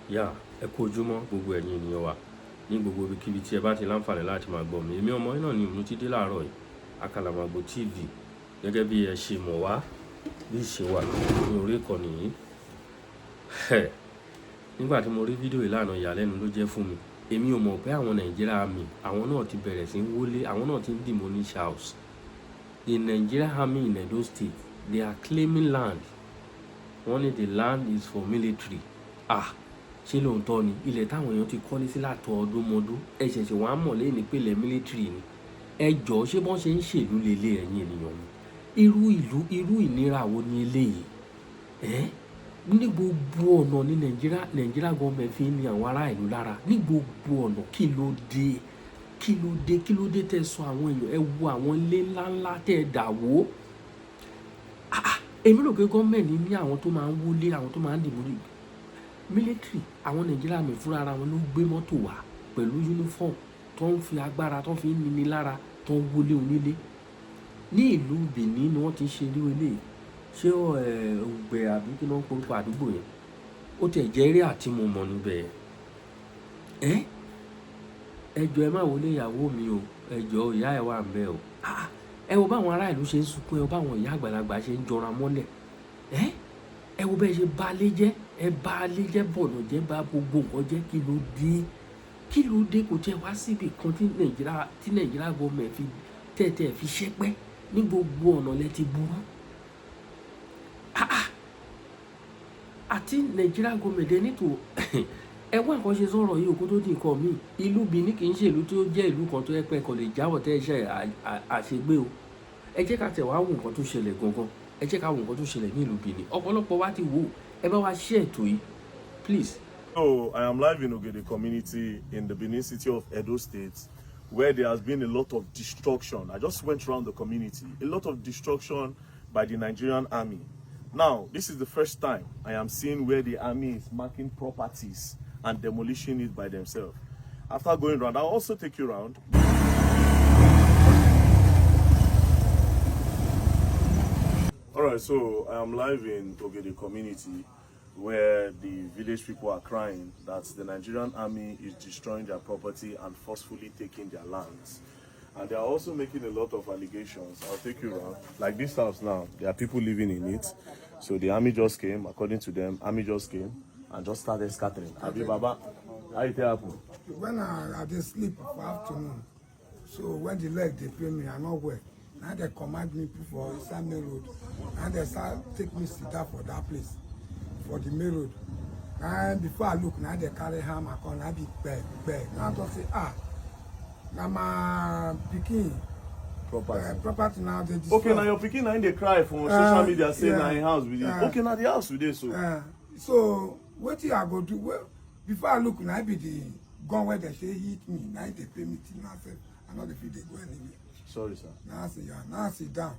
yà ẹ kú ojúmọ́ gbogbo ẹ̀yin ènìyàn wa ní gbogbo ibikíbi tí ẹ bá ti láǹfààní láti máa gbọ́ mi. Èmi ọmọ yín náà ni mo ti dé láàárọ̀ yìí, Àkàlàmàgbò TV, gẹ́gẹ́ bí ẹ ṣe mọ̀ wá bí ìṣe wà ní orí ìkànnì yìí. Nígbà tí mo rí fídíò ìlànà ìyàlẹ́nu ló jẹ́ fún mi. Èmi ò mọ̀ pé àwọn Nàìjíríà Army àwọn náà ti bẹ̀rẹ̀ sí ń wọlé, àwọn náà ti ń demolish house. The Nigerian Army in Edo State, they are claiming land. Wọ́n ní the land is for military. Ṣé lóòótọ́ ni ilẹ̀ táwọn èèyàn ti kọ́lé sí látọ̀ ọdún mọ́dún ẹ ṣẹ̀ṣẹ̀ wọ́n á mọ̀ lẹ́yìn ìpínlẹ̀ military ni? Ẹ jọ̀ọ́ ṣé bọ́n ṣe ń ṣèlú lélẹ̀ ẹ̀yin ènìyàn mi? Irú ìnira wo ni eléyìí? Ní gbogbo ọ̀nà ní Nàìjíríà gọ́ọ̀mẹ̀ fi ń ní àwọn ará ìlú lára ní gbogbo ọ̀nà. Kí ló dé tẹ́ sọ àwọn èèyàn ẹ wo àwọn ilé ńláńlá tẹ́ dà wó? Èmi rò pé gọ́ọ̀mẹ̀ntì ní àwọn tó máa ń wọlé, àwọn tó máa ń dìbò military. Àwọn Nàìjíríà mi fúnra ara wọn ló gbé mọ́tò wá pẹ̀lú uniform tó ń fi agbára tó fi ń nini lára tó ń wọlé onílé. Ní ìlú Benin ni wọ́n ti ń ṣe irú eléyìí. Ṣé Ògbẹ̀ àbí kí ló ń porúkọ àdúgbò yẹn? Ó tẹ̀ jẹ́ eré àti mo mọ̀ níbẹ̀. Ẹ jọ̀ọ́ ẹ má wọlé ìyàwó mi o. Ẹ jọ̀ọ́ ìyá ẹ̀ wà ńbẹ̀ o. Ẹ wo báwọn ará ìlú ṣe ń sunkún, ẹ wo báwọn ìyá àgbàlagbà ṣe ń jọra mọ́lẹ̀. Ẹ wo bẹ́ẹ̀ ṣe bà lé jẹ́, ẹ bà lé jẹ́, bọ̀nà jẹ́, bà gbogbo nǹkan jẹ́. Kí ló dé kò tiẹ̀ wá síbi kan tí Nàìjíríà gọ́ọ̀mẹ̀ fi tẹ̀tẹ̀ fi ṣẹ́pẹ́ ní gbogbo ọ̀nà lẹ ti burú. Àti Nàìjíríà gọ́ọ̀mẹ̀ dẹ nítò ẹ wá nǹkan ṣe sọ̀rọ̀ yìí òkú tó di nǹkan míì. Ìlú Benin kì í ṣe ìlú tó jẹ́ ìlú kan tó yẹ pé kò lè jáwọ́ tẹ́ iṣẹ́ àṣegbé o. Ẹ jẹ́ ká tẹ̀ wá wo nǹkan tó ṣẹlẹ̀ gangan. Ẹ jẹ́ ká wo nǹkan tó ṣẹlẹ̀ ní ìlú Benin. Ọ̀pọ̀lọpọ̀ wa ti wò ó. Ẹ bá wa share ètò yìí please. So I am live in Ogede community in the Benin city of Edo State, where there has been a lot of destruction. I just went around the community. A lot of destruction by the Nigerian Army. Now, this is the first time I am seeing where the army is marking properties and demolishing it by themselves. After going around, I'll also take you around. Alright, so I am live in Ogede community, where the village people are crying that the Nigerian army is destroying their property and forcefully taking their lands. And they are also making a lot of allegations. I'll take you around. Like this house now, there are people living in it. So the army just came, according to them, army just came and just started scattering. Abi Baba, how it happen? When I dey sleep for afternoon, so when the leg dey pain me, I no well. Now they command me for inside main road. And they start take me sit down for that place, for the main road. And before I look, now they carry hammer, come, I be beg. Now I just say, now my pikin property now they destroy. Okay, now your pikin now they cry for social media saying na in house with it. Okay, now the house today so. So what I go do? Well, before I look, now be the gun where they say hit me. Now they pay me till myself. I know the feel they go anywhere. Sorry, sir. Now I sit down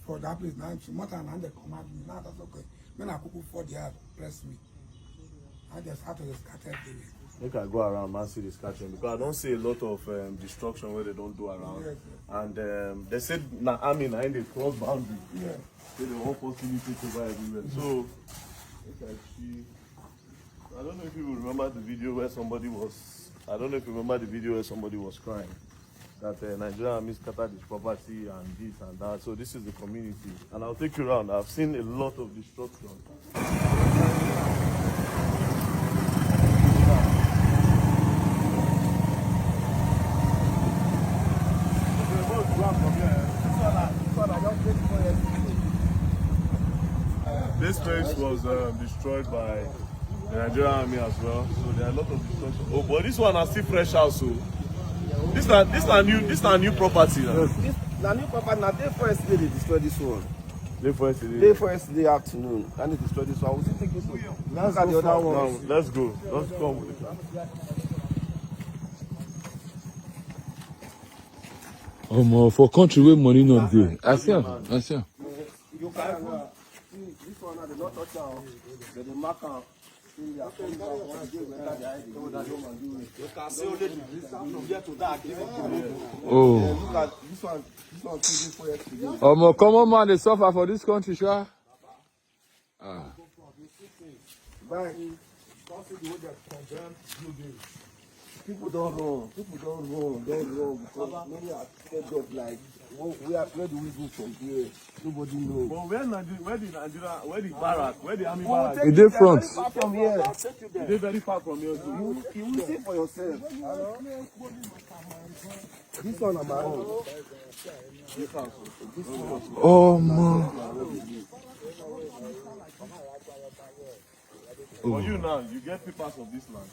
for that place. Now it's more than they command me. Now that's okay. When I cook for the house, press me. I just have to scatter everywhere. Make I go around and see this catching because I don't see a lot of destruction where they don't do around. Yes, and they said na army na in the cross boundary. Yeah. So they want possibly take over everywhere. So I don't know if you remember the video where somebody was. I don't know if you remember the video where somebody was crying that Nigerian army scattered his property and this and that. So this is the community, and I'll take you around. I've seen a lot of destruction. This place was destroyed by the Nigerian army as well, so there are a lot of destruction. Oh, but this one is still fresh house, so this is new property now. This na new property. Now day first day they destroy this one. Day first day afternoon, and they destroy this one. I will still take this one. Let's go the other one. Let's go. Let's come with the car. For country where money not there. I see. You can see this one now. They not touch down. They mark am. Oh, common man, they suffer for this country, sure. People don't run. People don't run. Because many are scared of like, where do we go from here? Nobody knows. But where the barrack, where the army We'll barrack? take In you different. very far from here. Is it very far from here too? You will see for yourself. This one on my own. Oh man. For you now, you get papers of this land.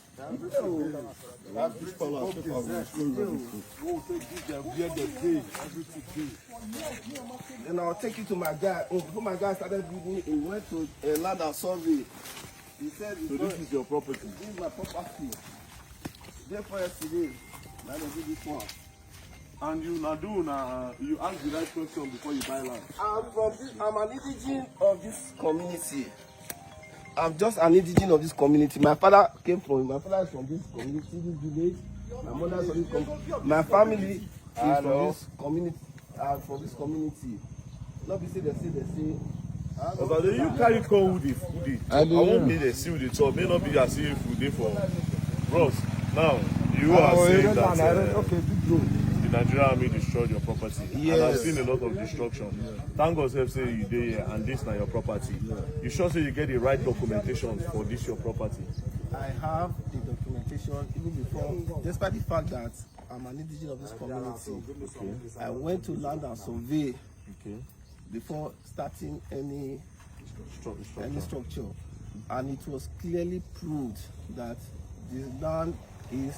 Then I'll take you to my guy. Before my guy started building, he went to a land and survey. He said, So this is your property. this is my property. Therefore, yesterday, I will do this one. And you you ask the right question before you buy land. I'm an indigene of this community. I'm just an indigene of this community. My father is from this community, this village. My mother is from this community. My family is from this community. From this community. Not be say they say. But you carry call who the I won't be the see with the top. May not be as if we dey for bros. Now you are saying that the Nigerian army destroyed your property. Yes. And I've seen a lot of destruction. Yeah. Thank God say you dey here and this na your property. Yeah. You sure say you get the right documentation for this your property? I have the documentation even before, despite the fact that I'm an indigene of this community. Okay. I went to land and survey before starting any structure, and it was clearly proved that this land is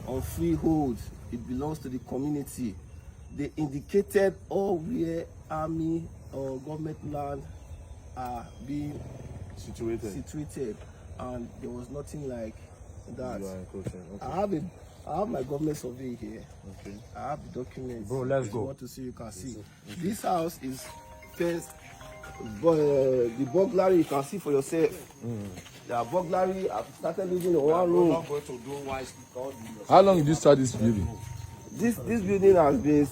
on freehold. It belongs to the community. They indicated all where army or government land are being situated, and there was nothing like that. Okay. I have my government survey here. Okay. I have the documents. Bro, let's go. If you want to see, you can see. Okay. This house is first, the burglary you can see for yourself. The burglary, I've started living in one room. How long did you start this building? This building has been,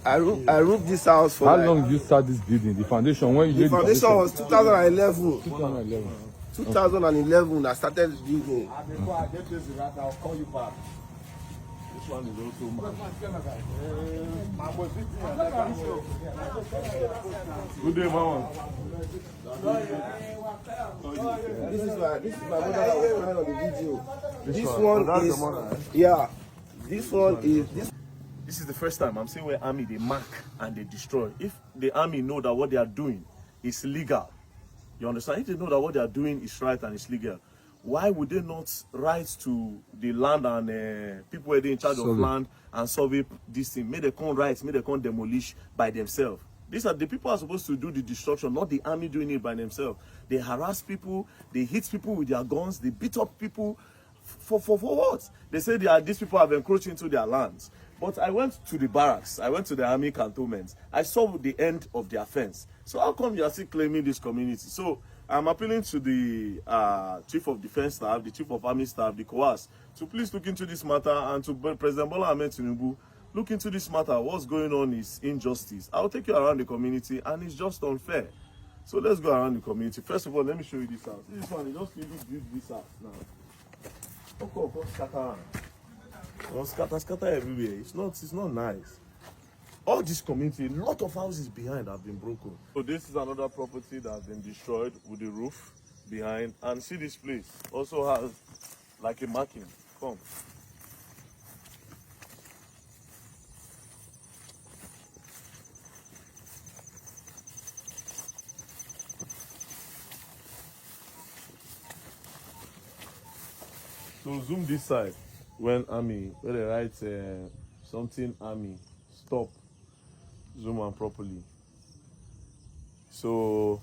I roofed this house for How long did you start this building? The foundation, when you the foundation was 2011. 2011. 2011, I started building. Before I get this right, I'll call you back. This one is also mine. Good day, Mama. This is my mother that was crying on the video. This is the first time I'm seeing where army they mark and they destroy. If the army know that what they are doing is legal, you understand? If they know that what they are doing is right and is legal, why would they not write to the land and people who are in charge of land and survey this thing? May they come write, may they come demolish by themselves. These are the people who are supposed to do the destruction, not the army doing it by themselves. They harass people, they hit people with their guns, they beat up people. For what? They say these people have encroached into their lands. But I went to the barracks, I went to the army cantonments. I saw the end of their fence. So how come you are still claiming this community? So I'm appealing to the Chief of Defense Staff, the Chief of Army Staff, the COAS, to please look into this matter, and to President Bola Ahmed Tinubu, look into this matter. What's going on is injustice. I'll take you around the community, and it's just unfair. So let's go around the community. First of all, let me show you this house. This one, just really build this house now. Okay, scatter. Scatter everywhere. It's not nice. All this community, a lot of houses behind have been broken. So this is another property that has been destroyed with the roof behind. And see, this place also has like a marking. Come. So zoom this side when they write something army, stop. Zoom on properly. So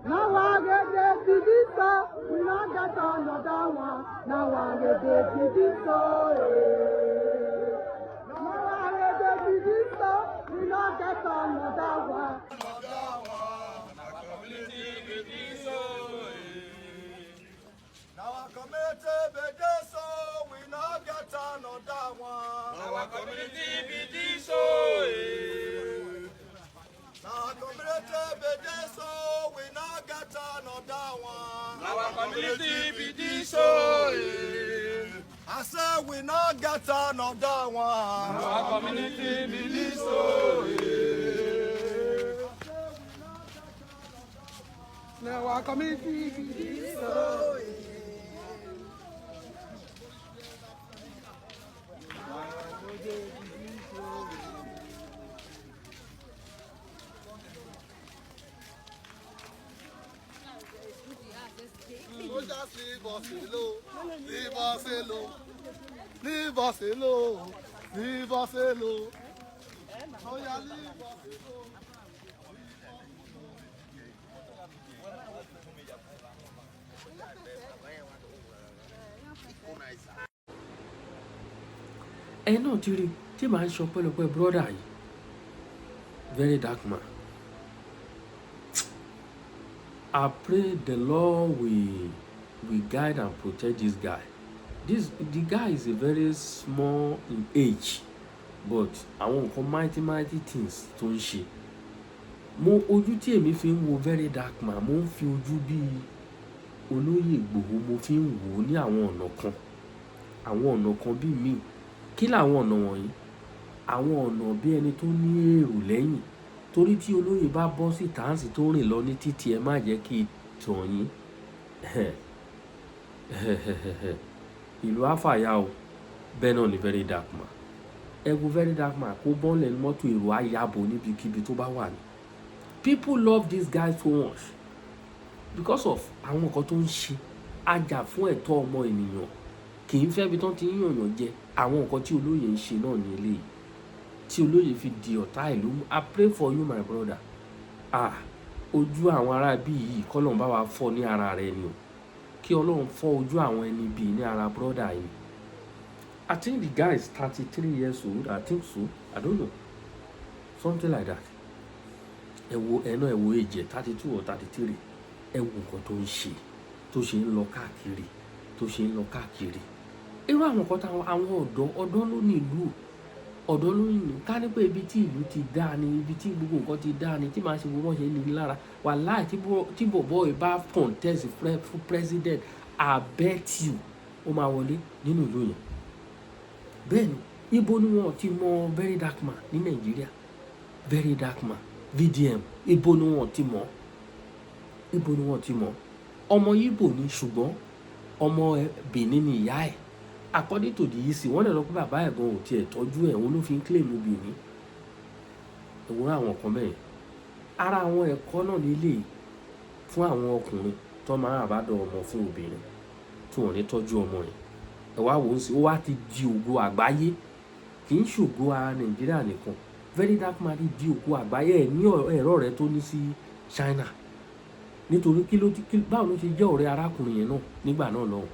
Now I get the TV, we not get another one. Now I get the TV, now I get the TV, we not get another one. Our community be this, so we not get another one. Our community be this, so our community be this, so we not get another one. community be this so. I say we not get another one. Our community be this so. Now our community be this so. Just leave us alone. Leave us alone. Leave us alone. Leave us alone. Oh yeah, leave us alone. ẹ náà ti rí tí màá ń sọ pẹ́lọpẹ́ brọ́dà yìí very dark man. I pray the Lord will guide and protect this guy. The guy is a very small in age, but àwọn nǹkan mighty things tó ń ṣe. Mo ojú tí èmi fi ń wo very dark man, mo ń fi ojú bí olóyè Ìgbòho mo fi ń wò ó ní àwọn ọ̀nà kan bí míì. Kí làwọn ọ̀nà wọ̀nyí? Àwọn ọ̀nà bí ẹni tó ní èrò lẹ́yìn. Torí tí olóyè bá bọ́ sí tàǹsì tó rìn lọ ní títì ẹ má jẹ́ kí tàn yín. Ìlú àfàyà o, bẹ́ẹ̀ náà ni very dark man. Ẹ wo very dark man kó bọ́ọ̀lẹ̀ ní mọ́tò èrò ayabo níbikíbi tó bá wà ní. People love this guy so much because of àwọn nǹkan tó ń ṣe. Ajà fún ẹ̀tọ́ ọmọ ènìyàn, kì í fẹ́ bí tán ti ń yànyàn jẹ. Àwọn nǹkan tí olóyè ń ṣe náà ní eléyìí tí olóyè fi di ọ̀tá ìlú. I pray for you my brother. Ojú àwọn ará bí yìí k'Ọlọ́run bá wa fọ́ ní ara rẹ̀ ni o. Kí Ọlọ́run fọ́ ojú àwọn ẹni bí ní ara brother yìí. I think the guy is 33 years old. I think so. I don't know. Something like that. Ẹ wo èjì 32 or 33. Ẹ wo nǹkan tó ń ṣe, tó ṣe ń lọ káàkiri. Irú àwọn nǹkan táwọn ọ̀dọ́ ló ní ìlú. Ọ̀dọ́ ló ní ká ní pé ibi tí ìlú ti dá ni, ibi tí gbogbo nǹkan ti dá ni, tí màá ṣe gbogbo ṣe ní lára. Wàláì tí bọ̀bọ́ ìbá contest fún president, I bet you ó máa wọlé nínú ìlú yẹn. Bẹ́ẹ̀ni, ibo ni wọ́n ti mọ very dark man ní Nàìjíríà? Very dark man, VDM, ibo ni wọ́n ti mọ̀? Ọmọ Yíbò ni ṣùgbọ́n ọmọ Benin ni ìyá ẹ̀. According to the EC, wọ́n lè lọ pé bàbá ẹ̀ gan ò tiẹ̀ tọ́jú ẹ̀, òun ló fi ń claim Benin. Ìwúrọ̀ àwọn kan bẹ́ẹ̀. Ara àwọn ẹ̀kọ́ náà nílé fún àwọn ọkùnrin tó máa ń àbádọ́ ọmọ fún obìnrin tí wọ́n ní tọ́jú ọmọ yẹn. Ẹ wá wò ó sí, ó wá ti di ògo àgbáyé. Kì í ṣògo ara Nàìjíríà nìkan. Very dark man di ògo àgbáyé ẹ̀ ní ẹ̀rọ rẹ̀ tó ní sí China. Nítorí báwo ló ṣe jẹ́ ọ̀rẹ́ arákùnrin yẹn náà nígbà náà lọ́hùn.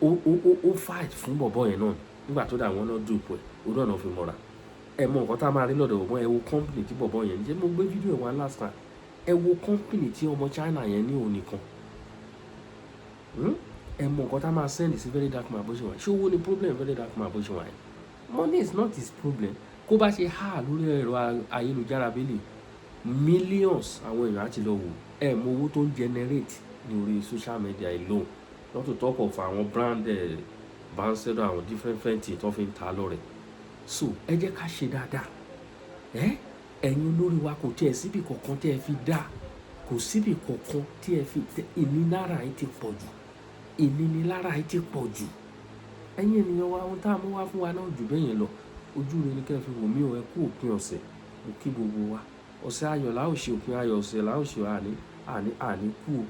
Ó fight fún bọ̀bọ́ yẹn náà nígbà tó dà wọ́n náà dùpọ̀ ẹ̀ ó dọ̀nà fi mọ́ra. Ẹ mọ nǹkan tá a máa rí lọ́dọ̀ bọ̀bọ́. Ẹ wo company tí bọ̀bọ́ yẹn jẹ́. Mo gbé fídíò ẹ̀ wá last time. Ẹ wo company tí ọmọ China yẹn ní òun nìkan. Ẹ mọ nǹkan tá a máa send sí very dark man bó ṣe wà. Ṣé owó ni problem very dark man bó ṣe wà yẹn? Money is not his problem. Kó bá ṣe lórí ẹ̀rọ ayélujára bílẹ̀ millions àwọn èèyàn á ti lọ wò. Ẹ mọ owó tó ń generate ní orí social media alone. Not to talk of àwọn brand ambassador àwọn different things tó fi ń ta lọ́rẹ̀. So ẹ jẹ́ ká ṣe dáadáa. Ẹ̀yin olórí wa kò tiẹ̀ síbì kankan tí ẹ fi dá. Kò síbì kankan tí ẹ fi ìnilára yìí ti pọ̀ jù. Ìnínilára yìí ti pọ̀ jù. Ẹ̀yin ènìyàn wa ohun tá a mú wá fún wa náà jù bẹ́ẹ̀ yẹn lọ. Ojú rere ni kẹ́ fi wò mí o. Ẹ kú òpin ọ̀sẹ̀. Mo kí gbogbo wa. Ọ̀sẹ̀ ayọ̀ la ó ṣe, òpin ayọ̀ ọ̀sẹ̀ la ó ṣe. Àní kú o.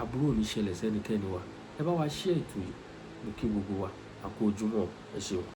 Àbúrò ní ṣẹlẹ̀ sẹ́nikẹ́ni wa. Ẹ bá wa share ètò yìí. Mo kí gbogbo wa. A kú ojúmọ́. Ẹ ṣeun.